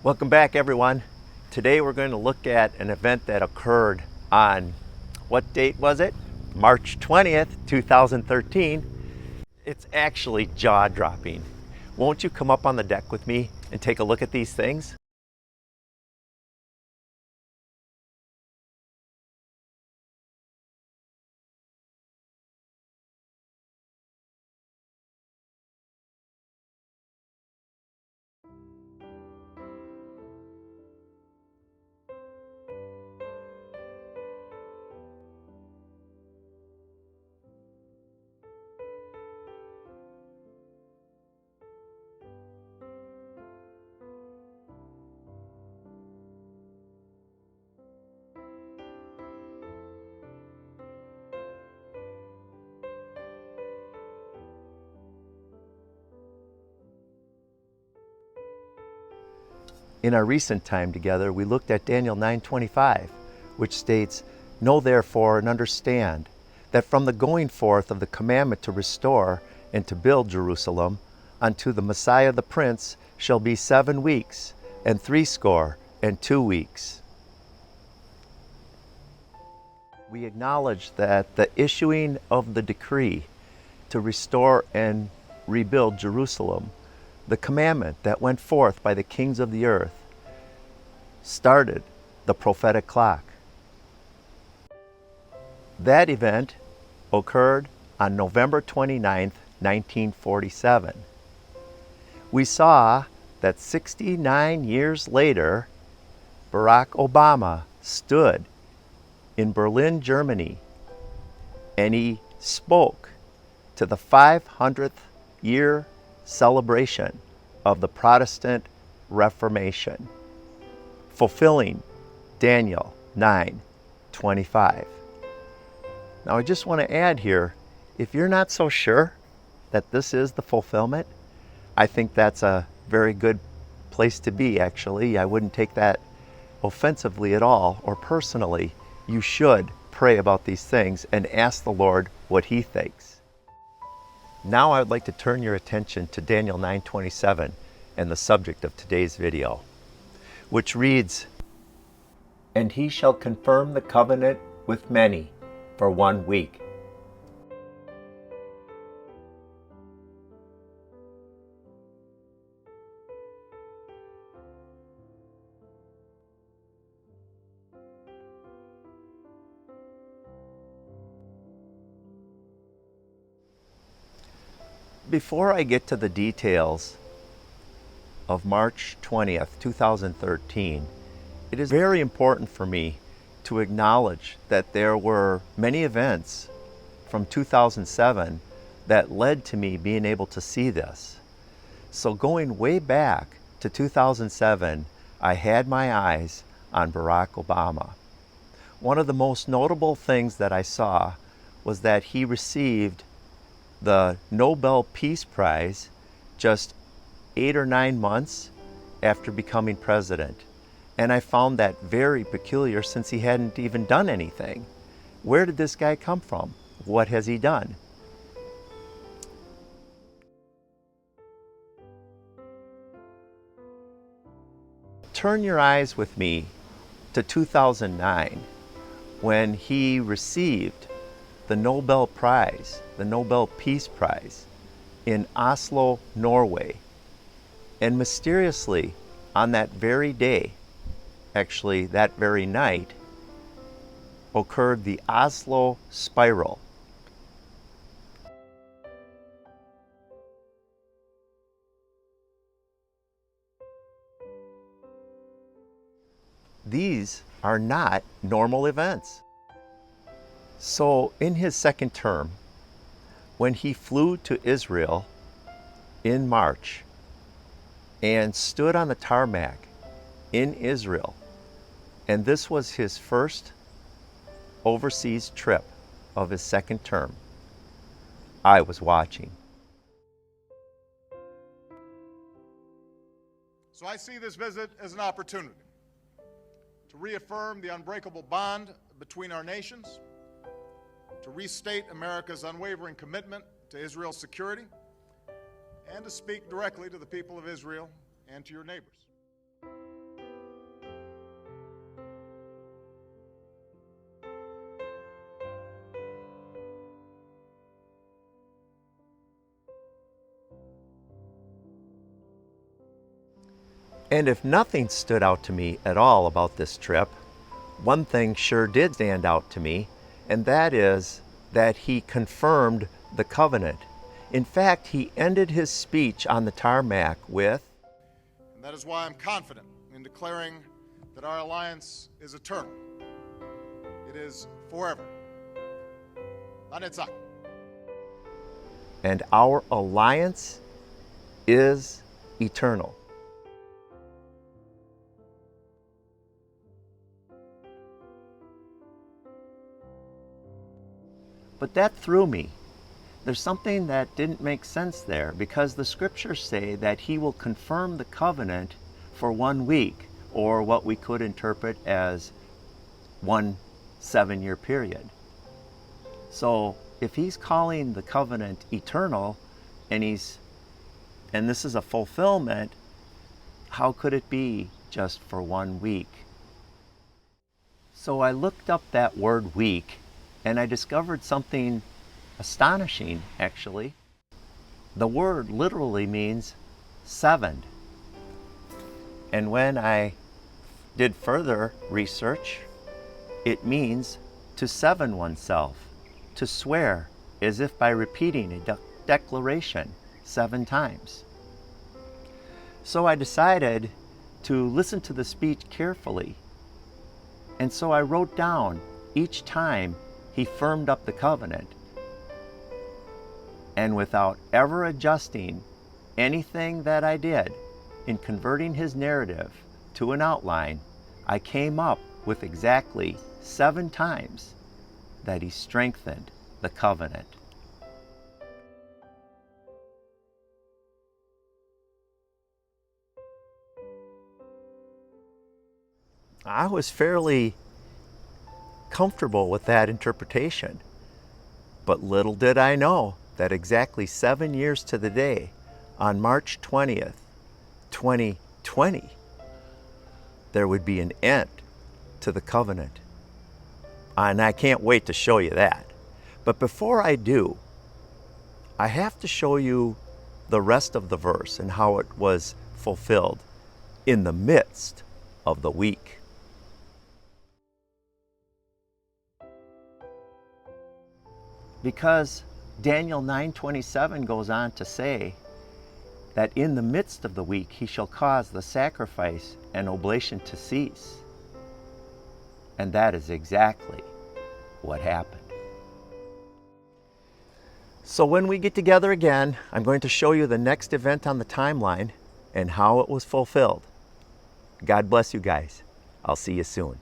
Welcome back, everyone. Today we're going to look at an event that occurred on, what date was it? March 20th, 2013. It's actually jaw-dropping. Won't you come up on the deck with me and take a look at these things? In our recent time together, we looked at Daniel 9:25, which states, "Know therefore and understand that from the going forth of the commandment to restore and to build Jerusalem unto the Messiah the Prince shall be 7 weeks and 62 weeks." We acknowledge that the issuing of the decree to restore and rebuild Jerusalem, the commandment that went forth by the kings of the earth, started the prophetic clock. That event occurred on November 29th, 1947. We saw that 69 years later, Barack Obama stood in Berlin, Germany, and he spoke to the 500th year celebration of the Protestant Reformation, fulfilling Daniel 9:25. Now I just want to add here, if you're not so sure that this is the fulfillment, I think that's a very good place to be, actually. I wouldn't take that offensively at all or personally. You should pray about these things and ask the Lord what He thinks. Now I would like to turn your attention to Daniel 9:27 and the subject of today's video, which reads, "And he shall confirm the covenant with many for 1 week." Before I get to the details of March 20th, 2013, it is very important for me to acknowledge that there were many events from 2007 that led to me being able to see this. So going way back to 2007, I had my eyes on Barack Obama. One of the most notable things that I saw was that he received the Nobel Peace Prize just 8 or 9 months after becoming president. And I found that very peculiar since he hadn't even done anything. Where did this guy come from? What has he done? Turn your eyes with me to 2009 when he received the Nobel Prize, the Nobel Peace Prize, in Oslo, Norway. And mysteriously, on that very day, actually that very night, occurred the Oslo Spiral. These are not normal events. So in his second term, when he flew to Israel in March and stood on the tarmac in Israel, and this was his first overseas trip of his second term, I was watching. So I see this visit as an opportunity to reaffirm the unbreakable bond between our nations, to restate America's unwavering commitment to Israel's security, and to speak directly to the people of Israel and to your neighbors. And if nothing stood out to me at all about this trip, one thing sure did stand out to me, and that is that he confirmed the covenant. In fact, he ended his speech on the tarmac with, And that is why I'm confident in declaring that our alliance is eternal. It is forever. Lanetzak. and our alliance is eternal. But that threw me. There's something that didn't make sense there, because the scriptures say that he will confirm the covenant for 1 week, or what we could interpret as 1 7-year period. So if he's calling the covenant eternal, and this is a fulfillment, how could it be just for 1 week? So I looked up that word week, and I discovered something astonishing, actually. The word literally means seven. And when I did further research, it means to seven oneself, to swear as if by repeating a declaration 7 times. So I decided to listen to the speech carefully. And so I wrote down each time he firmed up the covenant. And without ever adjusting anything that I did in converting his narrative to an outline, I came up with exactly 7 times that he strengthened the covenant. I was fairly comfortable with that interpretation, but little did I know that exactly 7 years to the day, on March 20th, 2020, there would be an end to the covenant. And I can't wait to show you that. But before I do, I have to show you the rest of the verse and how it was fulfilled in the midst of the week. Because Daniel 9:27 goes on to say that in the midst of the week he shall cause the sacrifice and oblation to cease. And that is exactly what happened. So when we get together again, I'm going to show you the next event on the timeline and how it was fulfilled. God bless you guys. I'll see you soon.